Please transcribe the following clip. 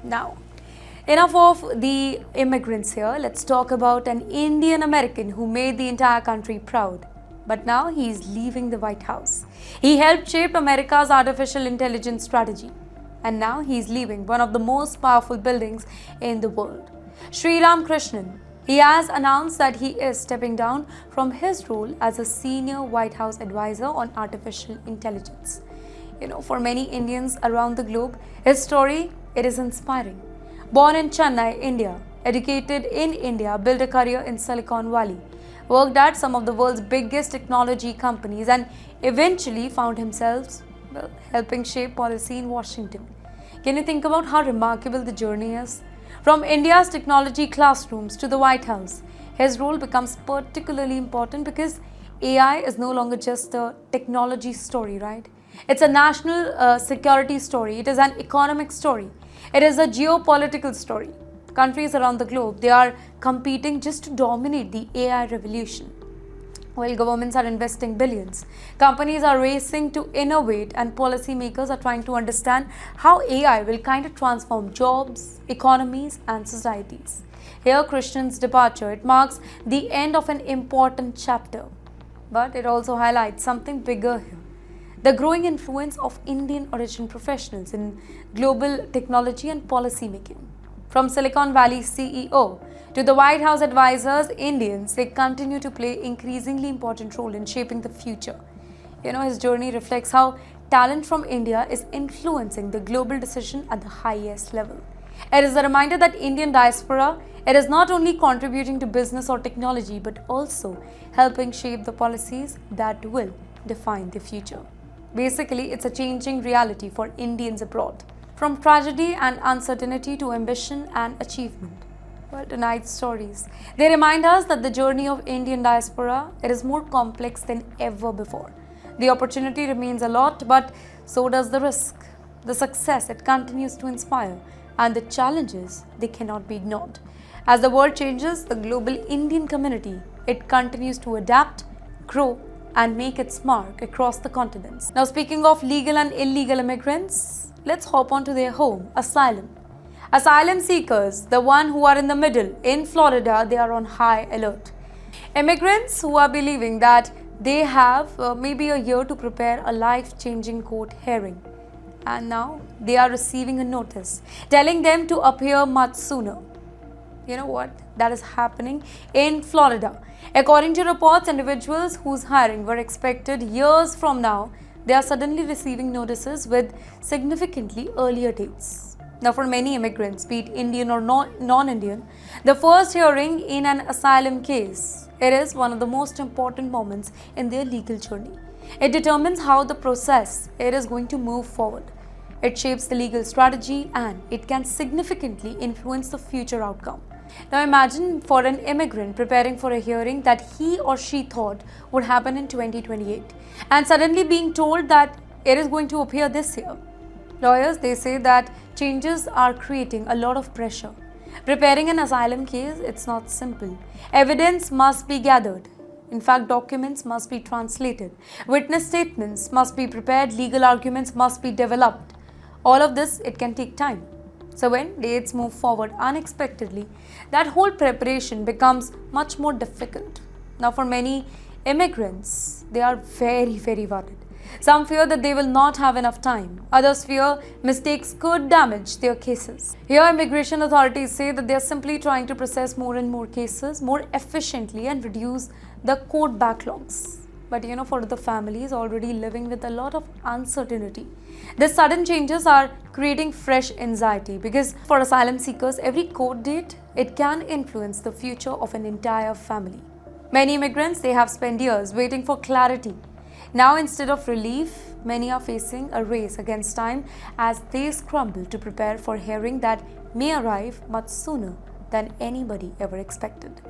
Now, enough of the immigrants here. Let's talk about an Indian American who made the entire country proud. But now he is leaving the White House. He helped shape America's artificial intelligence strategy. And now he is leaving one of the most powerful buildings in the world. Sri Ram Krishnan. He has announced that he is stepping down from his role as a senior White House advisor on artificial intelligence. For many Indians around the globe, his story, it is inspiring. Born in Chennai, India, educated in India, built a career in Silicon Valley, worked at some of the world's biggest technology companies, and eventually found himself helping shape policy in Washington. Can you think about how remarkable the journey is? From India's technology classrooms to the White House, his role becomes particularly important because AI is no longer just a technology story, right? It's a national security story. It is an economic story. It is a geopolitical story. Countries around the globe, they are competing just to dominate the AI revolution. While governments are investing billions, companies are racing to innovate, and policymakers are trying to understand how AI will kind of transform jobs, economies, and societies. Here, Krishnan's departure, it marks the end of an important chapter, but it also highlights something bigger here: the growing influence of Indian origin professionals in global technology and policy making. From Silicon Valley CEO to the White House advisors, Indians, they continue to play an increasingly important role in shaping the future. His journey reflects how talent from India is influencing the global decision at the highest level. It is a reminder that Indian diaspora, it is not only contributing to business or technology, but also helping shape the policies that will define the future. Basically, it's a changing reality for Indians abroad. From tragedy and uncertainty to ambition and achievement. Well, tonight's stories, they remind us that the journey of Indian diaspora, it is more complex than ever before. The opportunity remains a lot, but so does the risk. The success, it continues to inspire, and the challenges, they cannot be ignored. As the world changes, the global Indian community, it continues to adapt, grow, and make its mark across the continents. Now, speaking of legal and illegal immigrants, let's hop on to their home, asylum. Asylum seekers, the one who are in the middle, in Florida, they are on high alert. Immigrants who are believing that they have maybe a year to prepare a life-changing court hearing. And now they are receiving a notice telling them to appear much sooner. You know what? That is happening in Florida. According to reports, individuals whose hiring were expected years from now, they are suddenly receiving notices with significantly earlier dates. Now, for many immigrants, be it Indian or non-Indian, the first hearing in an asylum case, it is one of the most important moments in their legal journey. It determines how the process it is going to move forward. It shapes the legal strategy, and it can significantly influence the future outcome. Now imagine for an immigrant preparing for a hearing that he or she thought would happen in 2028 and suddenly being told that it is going to appear this year. Lawyers, they say that changes are creating a lot of pressure. Preparing an asylum case, it's not simple. Evidence must be gathered. In fact, documents must be translated. Witness statements must be prepared. Legal arguments must be developed. All of this, it can take time. So when dates move forward unexpectedly, that whole preparation becomes much more difficult. Now, for many immigrants, they are very, very worried. Some fear that they will not have enough time. Others fear mistakes could damage their cases. Here, immigration authorities say that they are simply trying to process more and more cases more efficiently and reduce the court backlogs. But for the families already living with a lot of uncertainty, the sudden changes are creating fresh anxiety because for asylum seekers, every court date, it can influence the future of an entire family. Many immigrants, they have spent years waiting for clarity. Now, instead of relief, many are facing a race against time as they scramble to prepare for a hearing that may arrive much sooner than anybody ever expected.